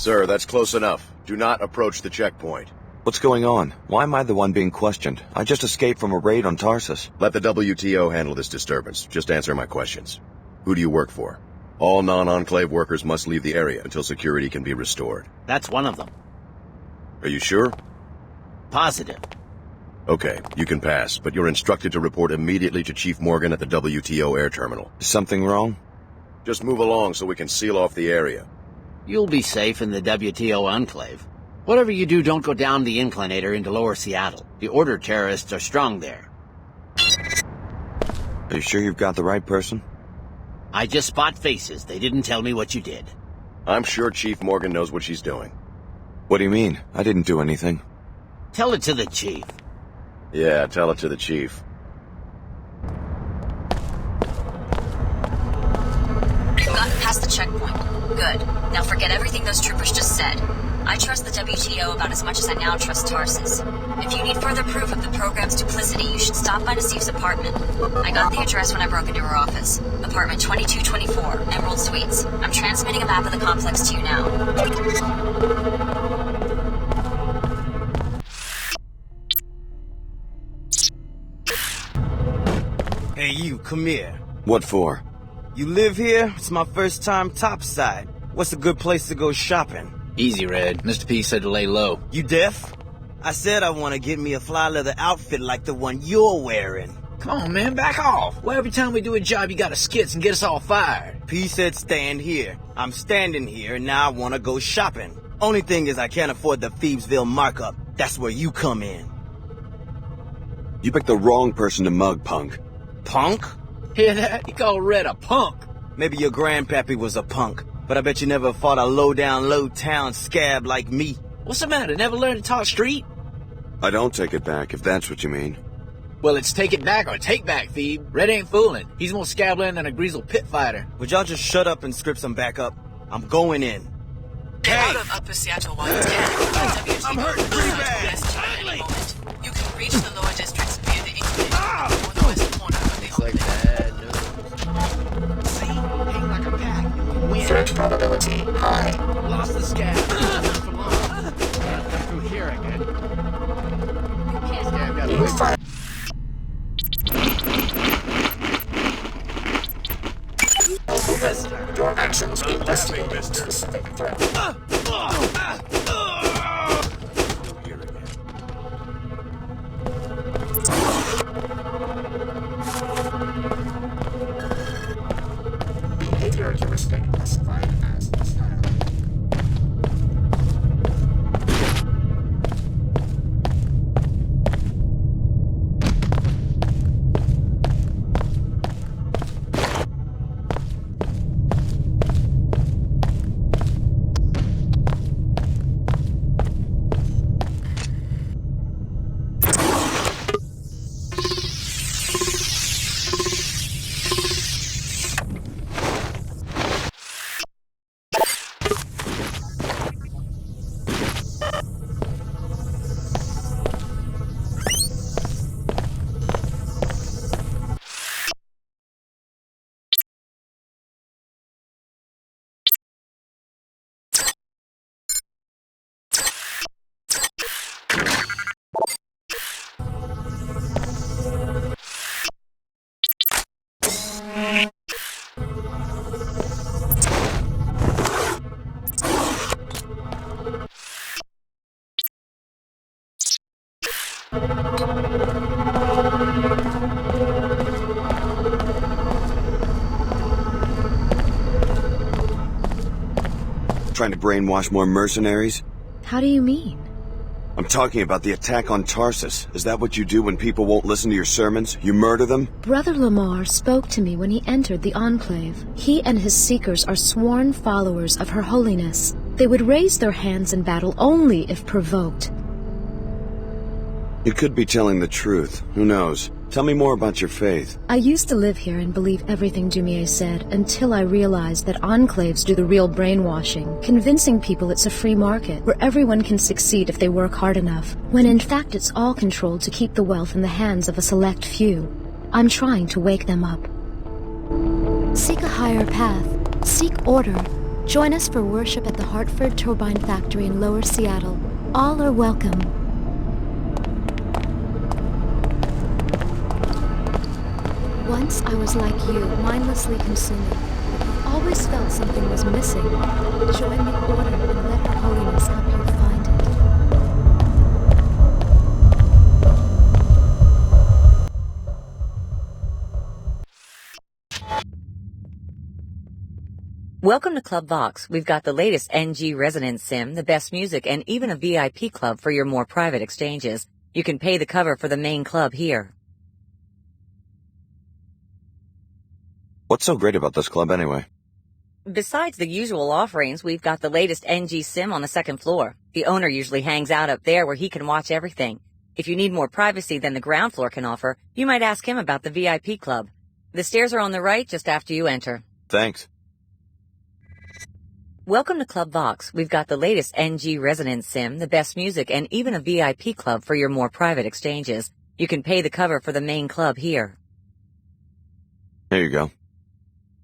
Sir, that's close enough. Do not approach the checkpoint. What's going on? Why am I the one being questioned? I just escaped from a raid on Tarsus. Let the WTO handle this disturbance. Just answer my questions. Who do you work for? All non-Enclave workers must leave the area until security can be restored. That's one of them. Are you sure? Positive. Okay, you can pass, but you're instructed to report immediately to Chief Morgan at the WTO air terminal. Is something wrong? Just move along so we can seal off the area. You'll be safe in the WTO Enclave. Whatever you do, don't go down the inclinator into Lower Seattle. The Order terrorists are strong there. Are you sure you've got the right person? I just spot faces. They didn't tell me what you did. I'm sure Chief Morgan knows what she's doing. What do you mean? I didn't do anything. Tell it to the Chief. Yeah, tell it to the Chief. Gotten past the checkpoint. Good. Now forget everything those troopers just said. I trust the WTO about as much as I now trust Tarsus. If you need further proof of the program's duplicity, you should stop by Nassif's apartment. I got the address when I broke into her office. Apartment 2224, Emerald Suites. I'm transmitting a map of the complex to you now. Hey you, come here. What for? You live here? It's my first time topside. What's a good place to go shopping? Easy, Red. Mr. P said to lay low. You deaf? I said I want to get me a fly leather outfit like the one you're wearing. Come on, man, back off. Well, every time we do a job, you gotta skits and get us all fired. P said stand here. I'm standing here, and now I want to go shopping. Only thing is I can't afford the Phoebesville markup. That's where you come in. You picked the wrong person to mug, punk. Punk? Hear that? He called Red a punk. Maybe your grandpappy was a punk, but I bet you never fought a low-down, low-town scab like me. What's the matter? Never learned to talk street? I don't take it back, if that's what you mean. Well, it's take it back or take back, Phoebe. Red ain't fooling. He's more scabland than a greasel pit fighter. Would y'all just shut up and script some backup? I'm going in. Get out of Upper Seattle while you can. I'm hurt pretty bad. You can reach the lower districts via the inclinator or the west corner of the enclave. See? Hang like a pack. Win. Threat probability high. Lost the scab. Not for long. Through here again. Scab got You find your actions investigate specific threat. Behavior heuristic classified as style. Trying to brainwash more mercenaries? How do you mean? I'm talking about the attack on Tarsus. Is that what you do when people won't listen to your sermons? You murder them? Brother Lamar spoke to me when he entered the Enclave. He and his seekers are sworn followers of Her Holiness. They would raise their hands in battle only if provoked. You could be telling the truth. Who knows? Tell me more about your faith. I used to live here and believe everything Dumier said until I realized that enclaves do the real brainwashing, convincing people it's a free market where everyone can succeed if they work hard enough, when in fact it's all controlled to keep the wealth in the hands of a select few. I'm trying to wake them up. Seek a higher path. Seek order. Join us for worship at the Hartford Turbine Factory in Lower Seattle. All are welcome. Once I was like you, mindlessly consuming. Always felt something was missing. Join the Order and let Her Holiness help you find it. Welcome to Club Vox. We've got the latest NG Resonance Sim, the best music, and even a VIP club for your more private exchanges. You can pay the cover for the main club here. What's so great about this club anyway? Besides the usual offerings, we've got the latest NG Sim on the second floor. The owner usually hangs out up there where he can watch everything. If you need more privacy than the ground floor can offer, you might ask him about the VIP club. The stairs are on the right just after you enter. Thanks. Welcome to Club Vox. We've got the latest NG Resonance Sim, the best music, and even a VIP club for your more private exchanges. You can pay the cover for the main club here. Here you go.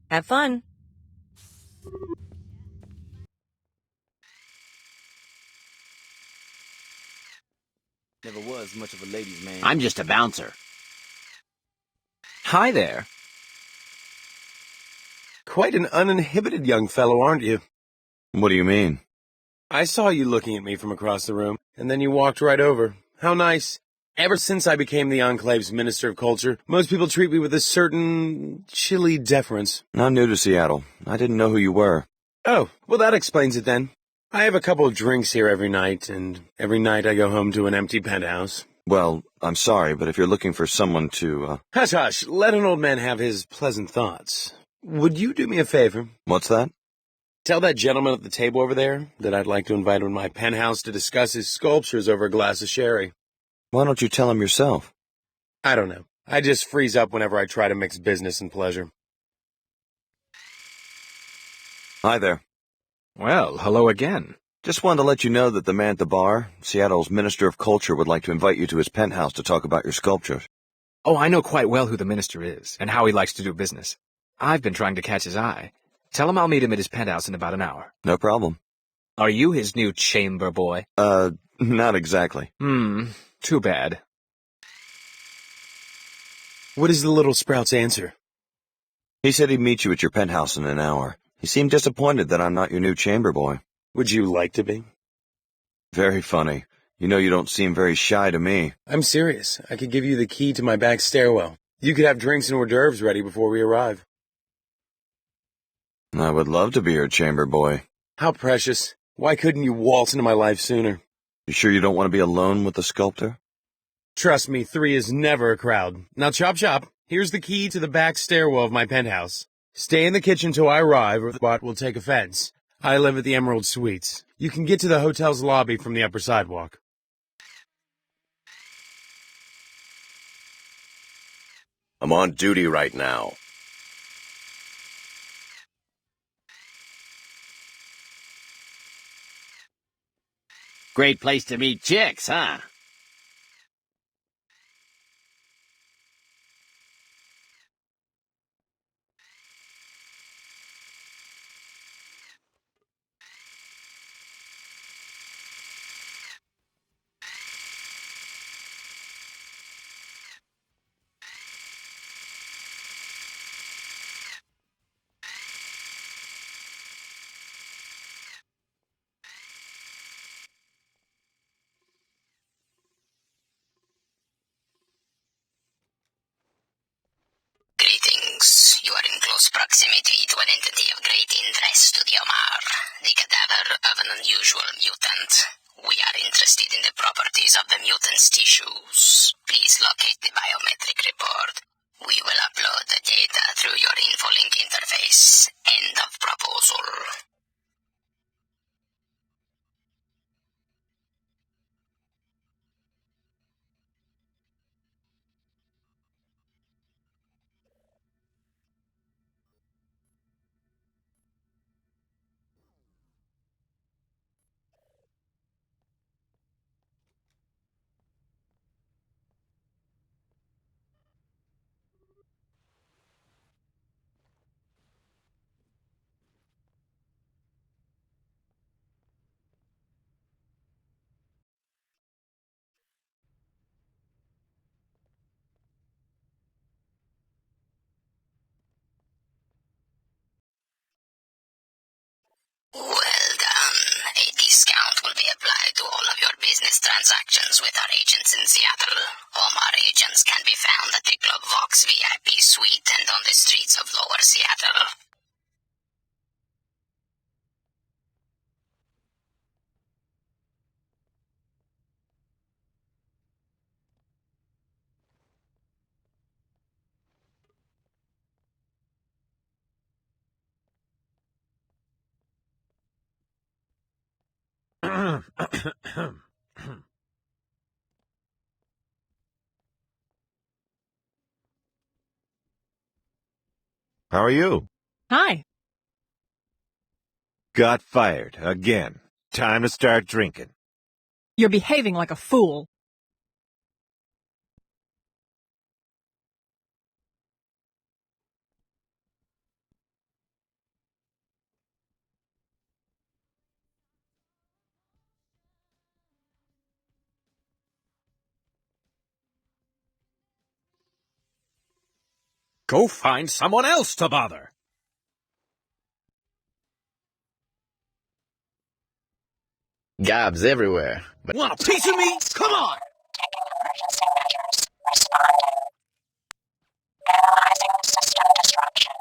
Have fun. Never was much of a ladies' man. I'm just a bouncer. Hi there. Quite an uninhibited young fellow, aren't you? What do you mean? I saw you looking at me from across the room, and then you walked right over. How nice. Ever since I became the Enclave's Minister of Culture, most people treat me with a certain chilly deference. I'm new to Seattle. I didn't know who you were. Oh, well that explains it then. I have a couple of drinks here every night, and every night I go home to an empty penthouse. Well, I'm sorry, but if you're looking for someone to, Hush, hush. Let an old man have his pleasant thoughts. Would you do me a favor? What's that? Tell that gentleman at the table over there that I'd like to invite him to my penthouse to discuss his sculptures over a glass of sherry. Why don't you tell him yourself? I don't know. I just freeze up whenever I try to mix business and pleasure. Hi there. Well, hello again. Just wanted to let you know that the man at the bar, Seattle's Minister of Culture, would like to invite you to his penthouse to talk about your sculptures. Oh, I know quite well who the minister is, and how he likes to do business. I've been trying to catch his eye. Tell him I'll meet him at his penthouse in about an hour. No problem. Are you his new chamber boy? Not exactly. Too bad. What is the little sprout's answer? He said he'd meet you at your penthouse in an hour. He seemed disappointed that I'm not your new chamber boy. Would you like to be? Very funny. You know you don't seem very shy to me. I'm serious. I could give you the key to my back stairwell. You could have drinks and hors d'oeuvres ready before we arrive. I would love to be your chamber boy. How precious. Why couldn't you waltz into my life sooner? You sure you don't want to be alone with the sculptor? Trust me, 3 is never a crowd. Now chop chop. Here's the key to the back stairwell of my penthouse. Stay in the kitchen till I arrive or the bot will take offense. I live at the Emerald Suites. You can get to the hotel's lobby from the upper sidewalk. I'm on duty right now. Great place to meet chicks, huh? Greetings. You are in close proximity to an entity of great interest to the Omar, the cadaver of an unusual mutant. We are interested in the properties of the mutant's tissues. Please locate the biometric report. We will upload the data through your infolink interface. End of proposal. do all of your business transactions with our agents in Seattle. All our agents can be found at the Club Vox VIP suite and on the streets of Lower Seattle. How are you? Hi. Got fired again. Time to start drinking. You're behaving like a fool. Go find someone else to bother. Gobs everywhere. But Want a piece of me? Come on! Emergency measures. Responding. Analyzing system disruption.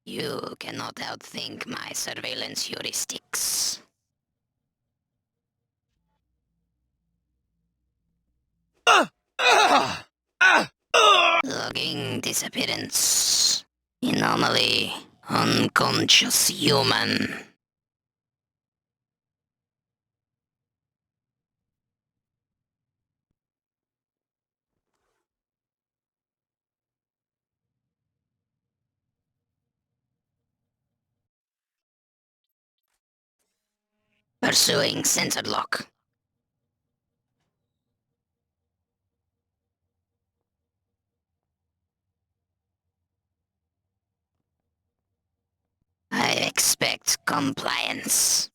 You cannot outthink my surveillance heuristics. Logging disappearance. Anomaly. Unconscious human. Pursuing sensor lock. I expect compliance.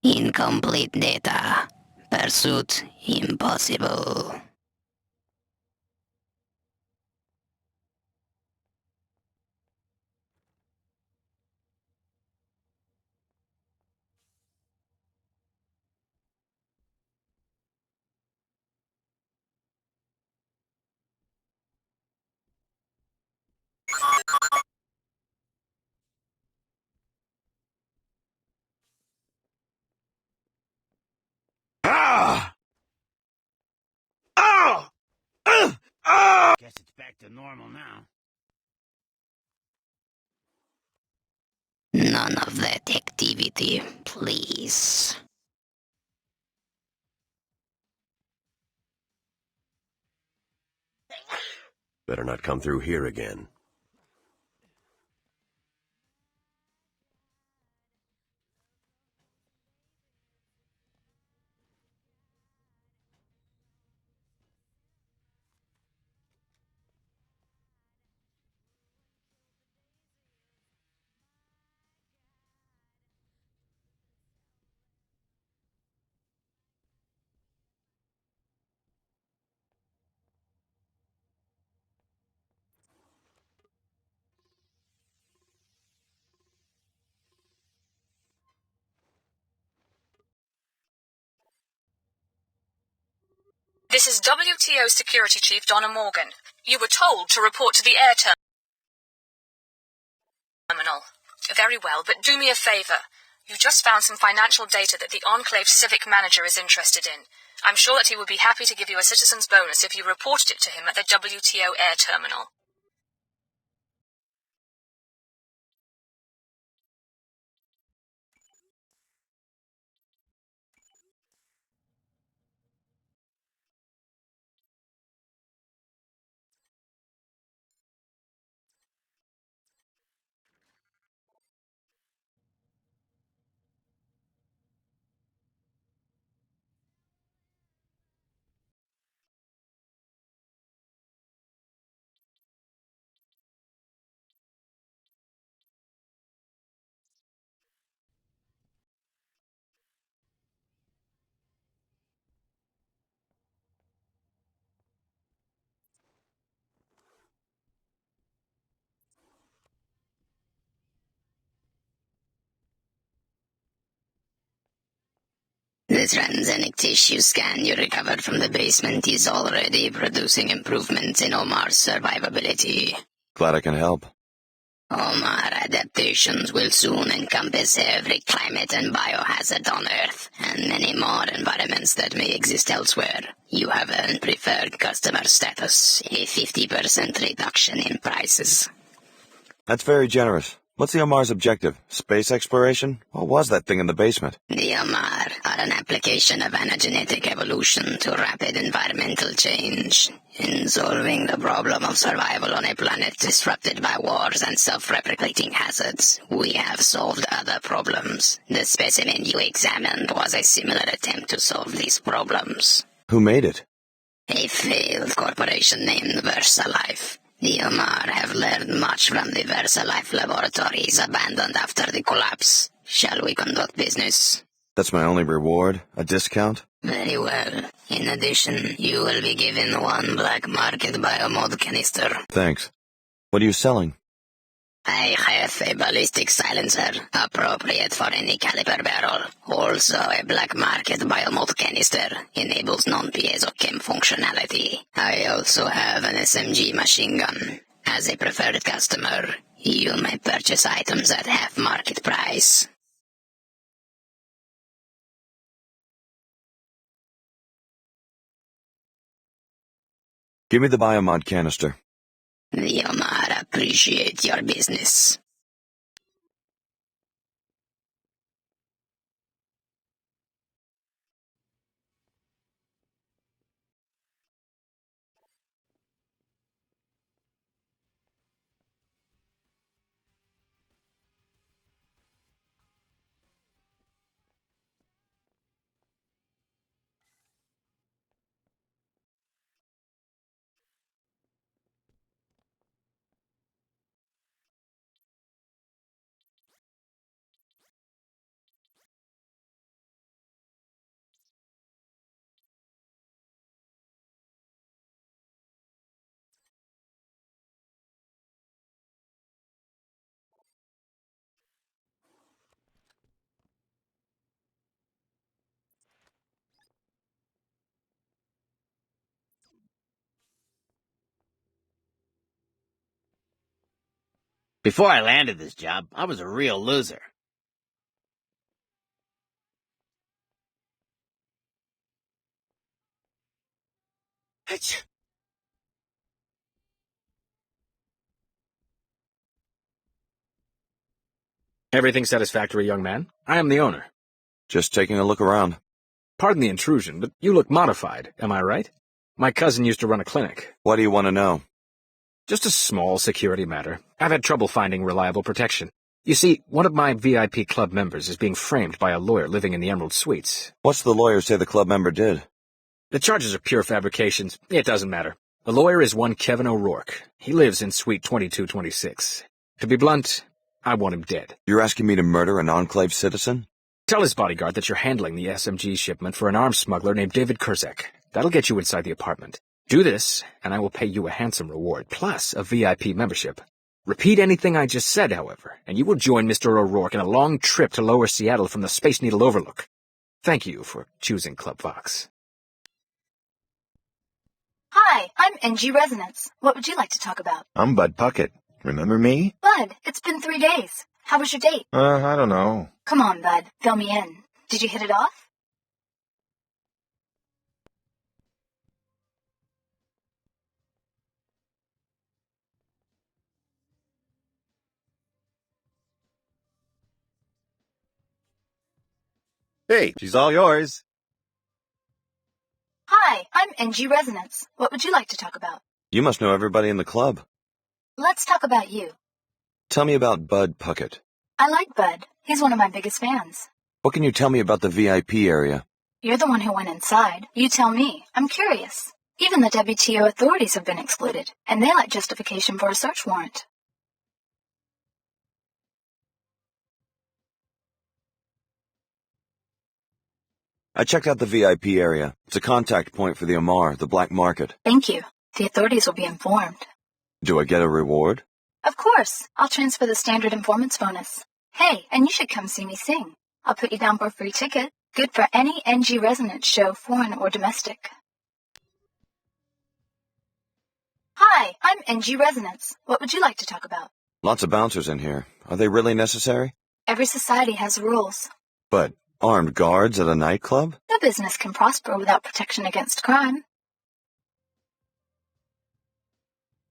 Incomplete data. Pursuit impossible. Guess it's back to normal now. None of that activity, please. Better not come through here again. This is WTO Security Chief Donna Morgan. You were told to report to the air terminal. Very well, but do me a favor. You just found some financial data that the Enclave civic manager is interested in. I'm sure that he would be happy to give you a citizen's bonus if you reported it to him at the WTO air terminal. The transgenic tissue scan you recovered from the basement is already producing improvements in Omar's survivability. Glad I can help. Omar adaptations will soon encompass every climate and biohazard on Earth, and many more environments that may exist elsewhere. You have earned preferred customer status, a 50% reduction in prices. That's very generous. What's the Omar's objective? Space exploration? What was that thing in the basement? The Omar are an application of anagenetic evolution to rapid environmental change, in solving the problem of survival on a planet disrupted by wars and self-replicating hazards. We have solved other problems. The specimen you examined was a similar attempt to solve these problems. Who made it? A failed corporation named VersaLife. The Omar have learned much from the VersaLife laboratories abandoned after the collapse. Shall we conduct business? That's my only reward? A discount? Very well. In addition, you will be given one black market biomod canister. Thanks. What are you selling? I have a ballistic silencer, appropriate for any caliber barrel. Also, a black market biomod canister enables non-piezo chem functionality. I also have an SMG machine gun. As a preferred customer, you may purchase items at half market price. Give me the biomod canister. The Omar appreciate your business. Before I landed this job, I was a real loser. Everything satisfactory, young man? I am the owner. Just taking a look around. Pardon the intrusion, but you look modified, am I right? My cousin used to run a clinic. What do you want to know? Just a small security matter. I've had trouble finding reliable protection. You see, one of my VIP club members is being framed by a lawyer living in the Emerald Suites. What's the lawyer say the club member did? The charges are pure fabrications. It doesn't matter. The lawyer is one Kevin O'Rourke. He lives in Suite 2226. To be blunt, I want him dead. You're asking me to murder an Enclave citizen? Tell his bodyguard that you're handling the SMG shipment for an arms smuggler named David Kurzek. That'll get you inside the apartment. Do this, and I will pay you a handsome reward, plus a VIP membership. Repeat anything I just said, however, and you will join Mr. O'Rourke in a long trip to Lower Seattle from the Space Needle Overlook. Thank you for choosing Club Vox. Hi, I'm NG Resonance. What would you like to talk about? I'm Bud Puckett. Remember me? Bud, it's been 3 days. How was your date? I don't know. Come on, Bud. Fill me in. Did you hit it off? Hey, she's all yours. Hi, I'm NG Resonance. What would you like to talk about? You must know everybody in the club. Let's talk about you. Tell me about Bud Puckett. I like Bud. He's one of my biggest fans. What can you tell me about the VIP area? You're the one who went inside. You tell me. I'm curious. Even the WTO authorities have been excluded, and they like justification for a search warrant. I checked out the VIP area. It's a contact point for the Omar, the black market. Thank you. The authorities will be informed. Do I get a reward? Of course. I'll transfer the standard informants bonus. Hey, and you should come see me sing. I'll put you down for a free ticket. Good for any NG resonance show, foreign or domestic. Hi, I'm NG Resonance. What would you like to talk about? Lots of bouncers in here. Are they really necessary? Every society has rules. But armed guards at a nightclub? No business can prosper without protection against crime.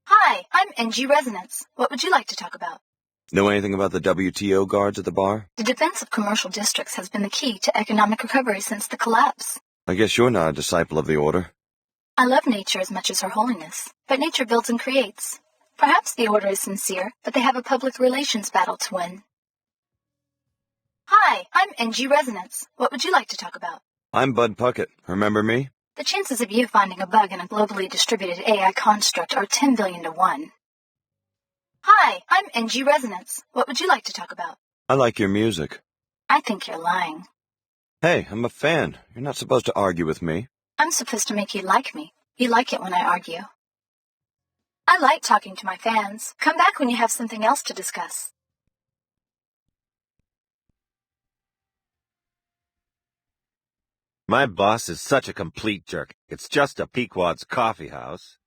Hi, I'm NG Resonance. What would you like to talk about? Know anything about the WTO guards at the bar? The defense of commercial districts has been the key to economic recovery since the collapse. I guess you're not a disciple of the order. I love nature as much as Her Holiness, but nature builds and creates. Perhaps the order is sincere, but they have a public relations battle to win. Hi, I'm NG Resonance. What would you like to talk about? I'm Bud Puckett. Remember me? The chances of you finding a bug in a globally distributed AI construct are 10 billion to 1. Hi, I'm NG Resonance. What would you like to talk about? I like your music. I think you're lying. Hey, I'm a fan. You're not supposed to argue with me. I'm supposed to make you like me. You like it when I argue. I like talking to my fans. Come back when you have something else to discuss. My boss is such a complete jerk. It's just a Pequod's coffee house.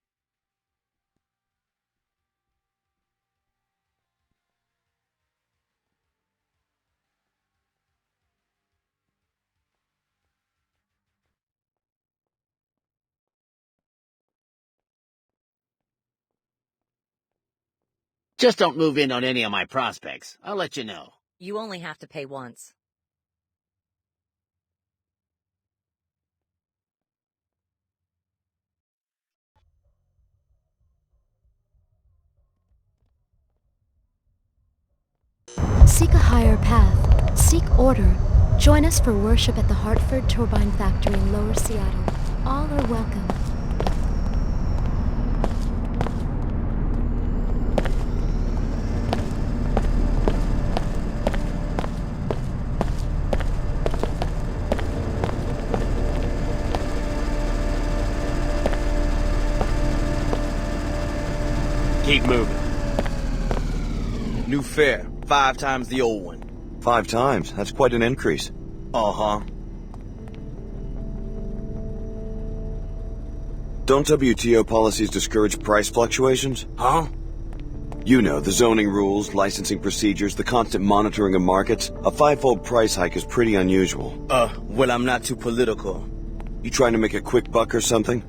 Just don't move in on any of my prospects. I'll let you know. You only have to pay once. Seek a higher path. Seek order. Join us for worship at the Hartford Turbine Factory in Lower Seattle. All are welcome. Keep moving. New fare, 5 times the old one. 5 times? That's quite an increase. Uh-huh. Don't WTO policies discourage price fluctuations? Huh? You know, the zoning rules, licensing procedures, the constant monitoring of markets. A 5-fold price hike is pretty unusual. Well, I'm not too political. You trying to make a quick buck or something?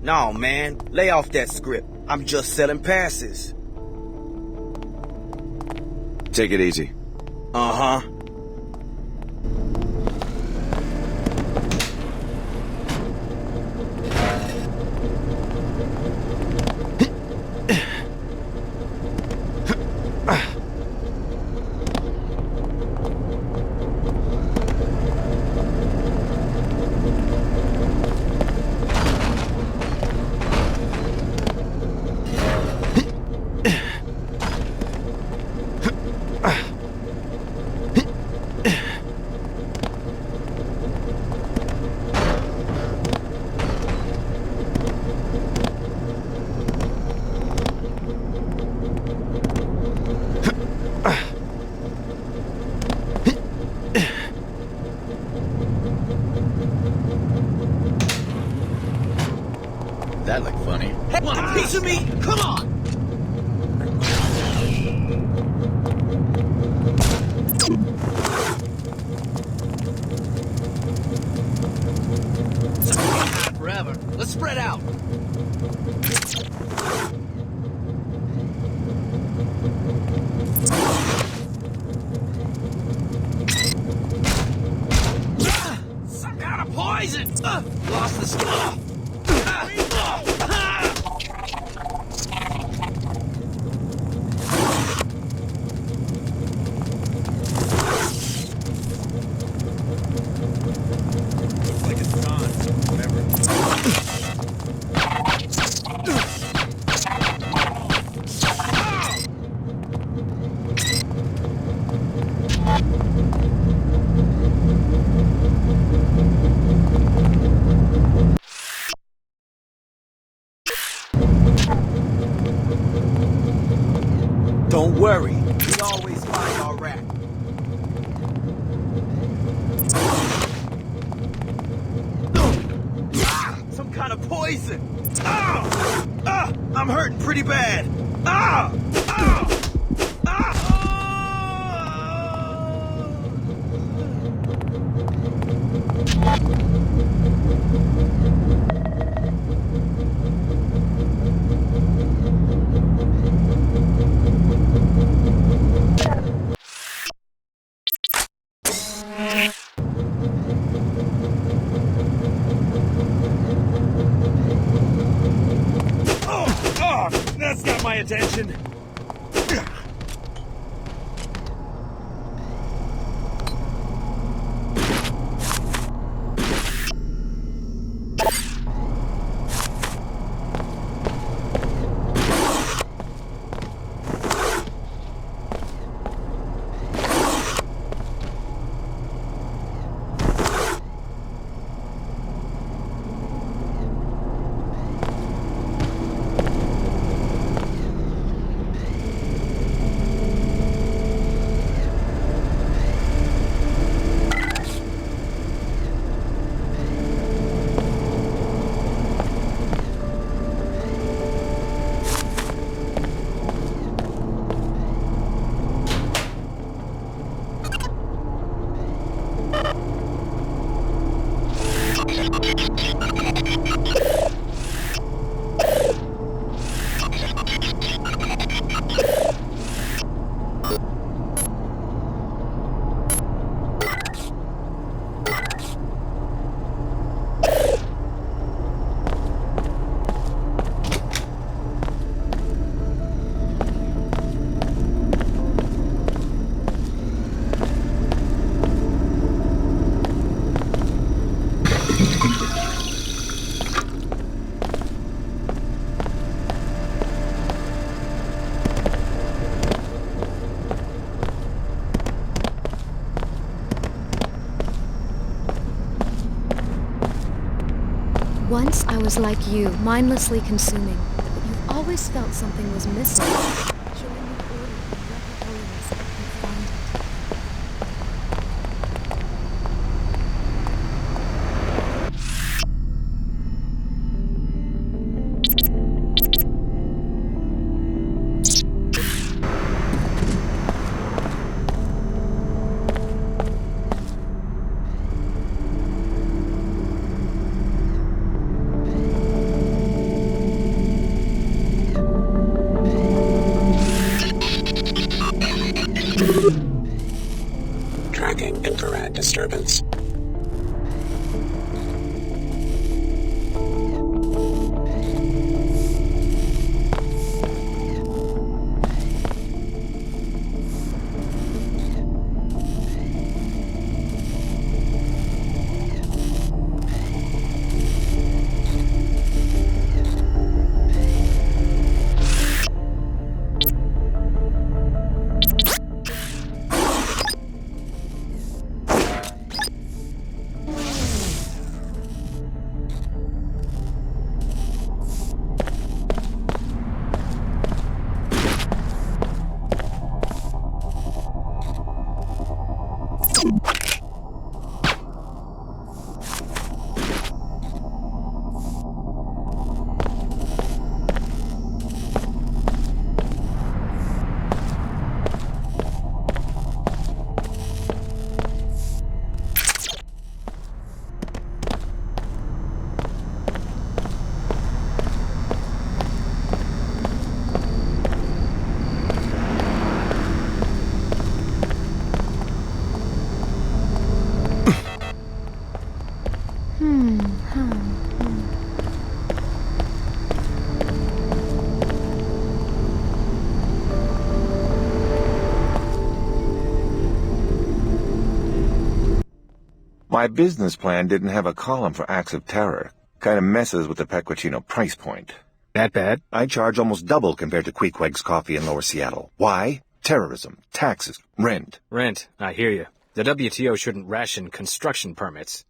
No, man. Lay off that script. I'm just selling passes. Take it easy. Uh-huh. That looked funny. Want a piece of me? Come on! Forever. Let's spread out. Some kind of poison! Lost the skin. Don't worry. We always find our rat. kind of poison. I'm hurting pretty bad. That's got my attention. Once I was like you, mindlessly consuming, but you've always felt something was missing. Showing me order and holiness and find it. Tracking infrared disturbance. My business plan didn't have a column for acts of terror. Kinda messes with the Pequacino price point. That bad? I charge almost double compared to Queequeg's Coffee in Lower Seattle. Why? Terrorism, taxes, rent. Rent, I hear you. The WTO shouldn't ration construction permits.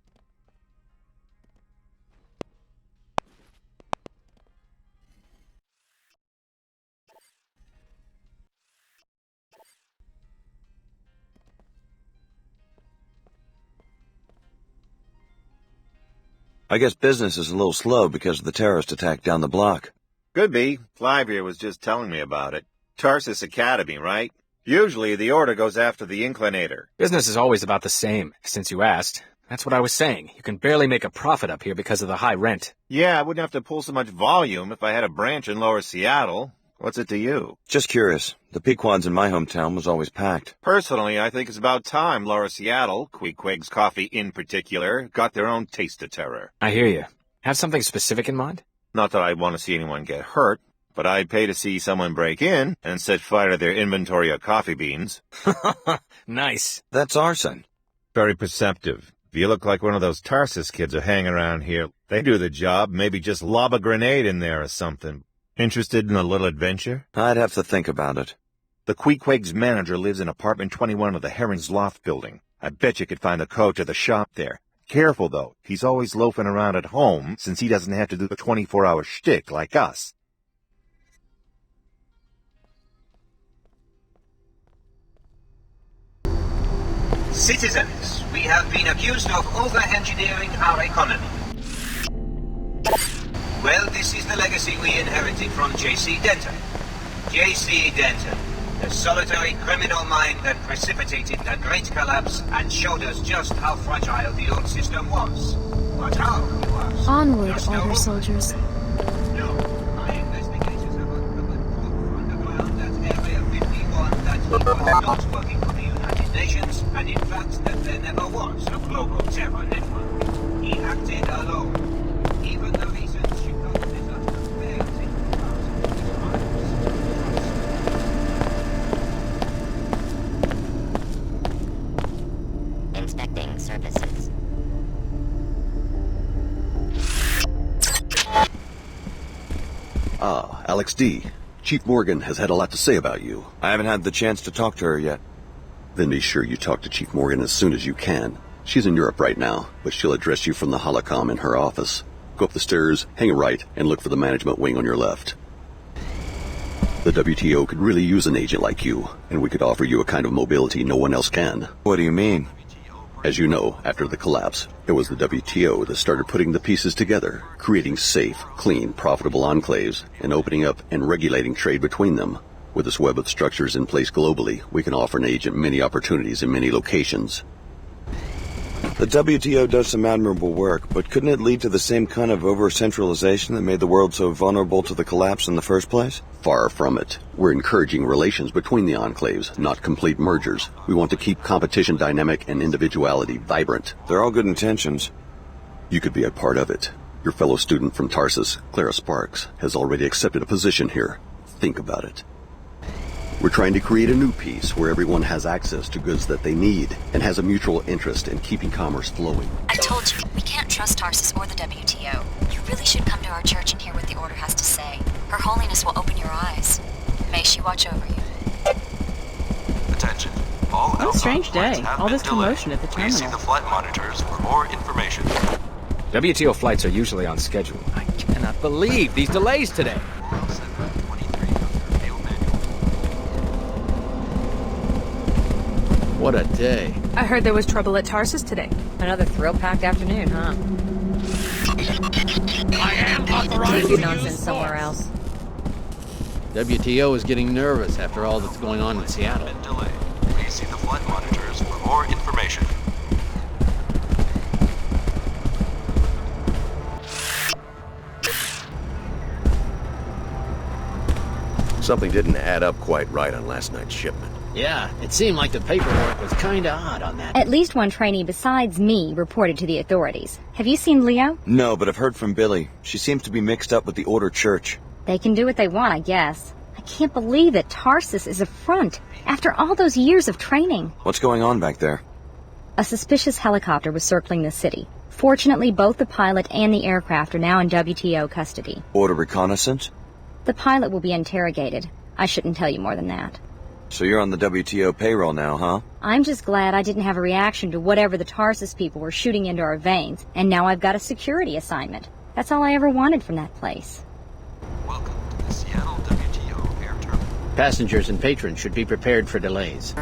I guess business is a little slow because of the terrorist attack down the block. Could be. Clive here was just telling me about it. Tarsus Academy, right? Usually the Order goes after the Inclinator. Business is always about the same, since you asked. That's what I was saying. You can barely make a profit up here because of the high rent. Yeah, I wouldn't have to pull so much volume if I had a branch in Lower Seattle. What's it to you? Just curious. The Pequod's in my hometown was always packed. Personally, I think it's about time Lower Seattle, Queequeg's Coffee in particular, got their own taste of terror. I hear you. Have something specific in mind? Not that I'd want to see anyone get hurt, but I'd pay to see someone break in and set fire to their inventory of coffee beans. Nice. That's arson. Very perceptive. If you look like one of those Tarsus kids who hang around here, they do the job, maybe just lob a grenade in there or something. Interested in a little adventure? I'd have to think about it. The Queequeg's manager lives in apartment 21 of the Herring's Loft building. I bet you could find the code to the shop there. Careful, though. He's always loafing around at home, since he doesn't have to do the 24-hour shtick like us. Citizens, we have been accused of over-engineering our economy. Well, this is the legacy we inherited from J.C. Denton. J.C. Denton, the solitary criminal mind that precipitated the Great Collapse and showed us just how fragile the old system was. But how it was. Onward, Order soldiers. No, my investigators have uncovered proof underground that Area 51 that he was not working for the United Nations, and in fact that there never was a global terror network. He acted alone. Even the reasons she got disaster failed in Inspecting services. Ah, Alex D. Chief Morgan has had a lot to say about you. I haven't had the chance to talk to her yet. Then be sure you talk to Chief Morgan as soon as you can. She's in Europe right now, but she'll address you from the holocom in her office. Go up the stairs, hang a right, and look for the management wing on your left. The WTO could really use an agent like you, and we could offer you a kind of mobility no one else can. What do you mean? As you know, after the collapse, it was the WTO that started putting the pieces together, creating safe, clean, profitable enclaves, and opening up and regulating trade between them. With this web of structures in place globally, we can offer an agent many opportunities in many locations. The WTO does some admirable work, but couldn't it lead to the same kind of over-centralization that made the world so vulnerable to the collapse in the first place? Far from it. We're encouraging relations between the enclaves, not complete mergers. We want to keep competition dynamic and individuality vibrant. They're all good intentions. You could be a part of it. Your fellow student from Tarsus, Clara Sparks, has already accepted a position here. Think about it. We're trying to create a new peace where everyone has access to goods that they need and has a mutual interest in keeping commerce flowing. I told you, we can't trust Tarsus or the WTO. You really should come to our church and hear what the Order has to say. Her Holiness will open your eyes. May she watch over you. Attention. All What a strange day. All this commotion at the Please see terminal. the flight monitors for more information. WTO flights are usually on schedule. I cannot believe these delays today. What a day. I heard there was trouble at Tarsus today. Another thrill-packed afternoon, huh? I am authorized Take nonsense somewhere else. WTO is getting nervous after all that's going on in Seattle. Delay. Please see the flight monitors for more information. Something didn't add up quite right on last night's shipment. Yeah, it seemed like the paperwork was kinda odd on that. At least one trainee besides me reported to the authorities. Have you seen Leo? No, but I've heard from Billy. She seems to be mixed up with the Order Church. They can do what they want, I guess. I can't believe that Tarsus is a front after all those years of training. What's going on back there? A suspicious helicopter was circling the city. Fortunately, both the pilot and the aircraft are now in WTO custody. Order reconnaissance? The pilot will be interrogated. I shouldn't tell you more than that. So you're on the WTO payroll now, huh? I'm just glad I didn't have a reaction to whatever the Tarsus people were shooting into our veins, and now I've got a security assignment. That's all I ever wanted from that place. Welcome to the Seattle WTO Air Terminal. Passengers and patrons should be prepared for delays.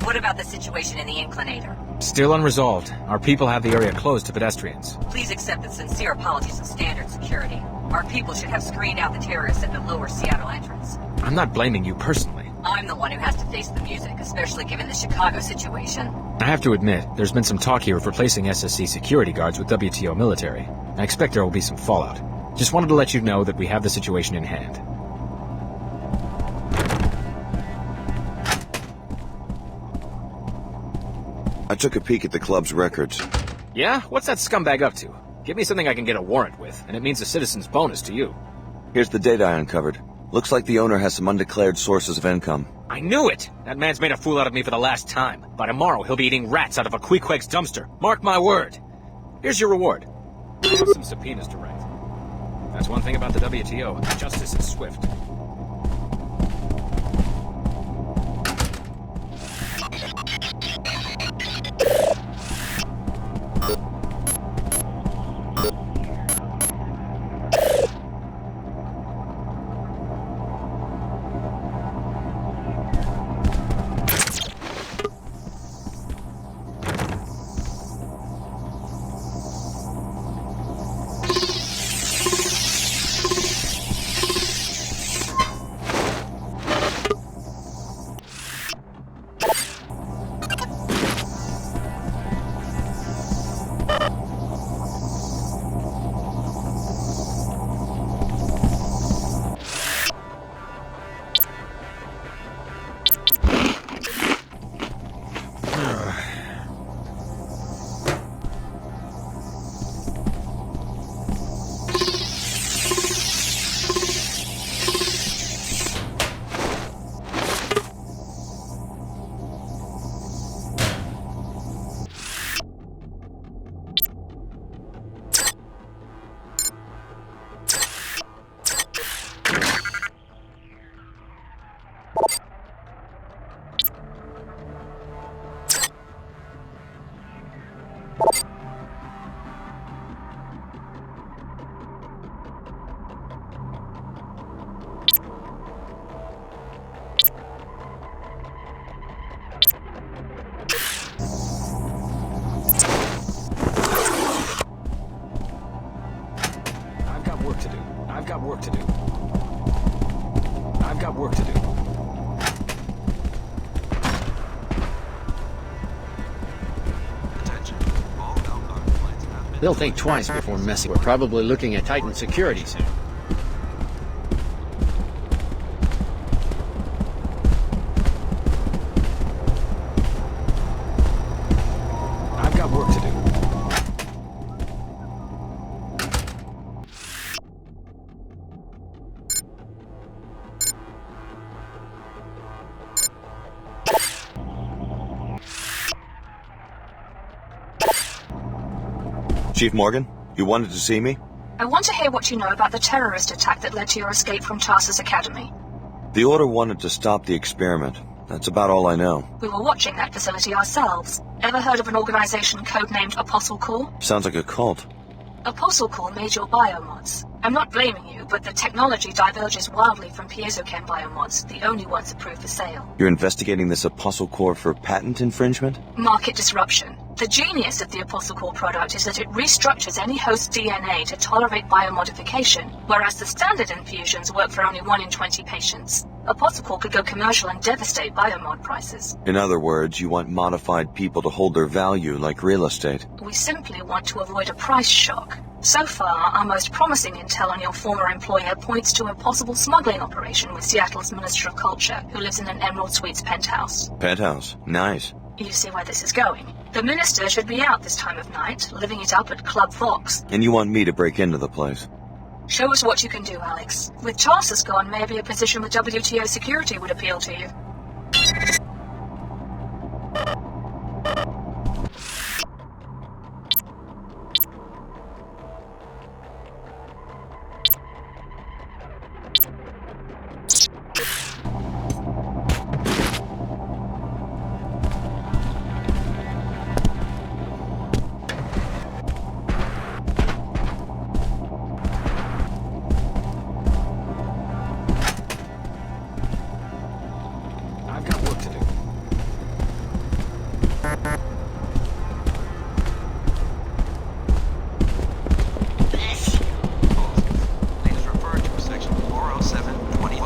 What about about the situation in the Inclinator? Still unresolved. Our people have the area closed to pedestrians. Please accept the sincere apologies of standard security. Our people should have screened out the terrorists at the lower Seattle entrance. I'm not blaming you personally. I'm the one who has to face the music, especially given the Chicago situation. I have to admit, there's been some talk here of replacing SSC security guards with WTO military. I expect there will be some fallout. Just wanted to let you know that we have the situation in hand. I took a peek at the club's records. Yeah? What's that scumbag up to? Give me something I can get a warrant with, and it means a citizen's bonus to you. Here's the data I uncovered. Looks like the owner has some undeclared sources of income. I knew it! That man's made a fool out of me for the last time. By tomorrow, he'll be eating rats out of a Queequeg's dumpster. Mark my word. Here's your reward. I have some subpoenas to write. That's one thing about the WTO. Justice is swift. They'll think twice before messing. We're probably looking at Titan security soon. I've got work to do. Chief Morgan, you wanted to see me? I want to hear what you know about the terrorist attack that led to your escape from Tarsus Academy. The Order wanted to stop the experiment. That's about all I know. We were watching that facility ourselves. Ever heard of an organization codenamed Apostle Core? Sounds like a cult. Apostle Core made your biomods. I'm not blaming you, but the technology diverges wildly from piezochem biomods, the only ones approved for sale. You're investigating this Apostle Core for patent infringement? Market disruption. The genius of the Apostle Core product is that it restructures any host DNA to tolerate biomodification, whereas the standard infusions work for only 1 in 20 patients. Apostle Core could go commercial and devastate biomod prices. In other words, you want modified people to hold their value like real estate. We simply want to avoid a price shock. So far, our most promising intel on your former employer points to a possible smuggling operation with Seattle's Minister of Culture, who lives in an Emerald Suites penthouse. Penthouse? Nice. You see where this is going. The minister should be out this time of night, living it up at Club Fox. And you want me to break into the place? Show us what you can do, Alex. With Tarsus gone, maybe a position with WTO security would appeal to you.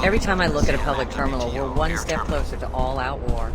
Every time I look at a public terminal, we're one step closer to all-out war.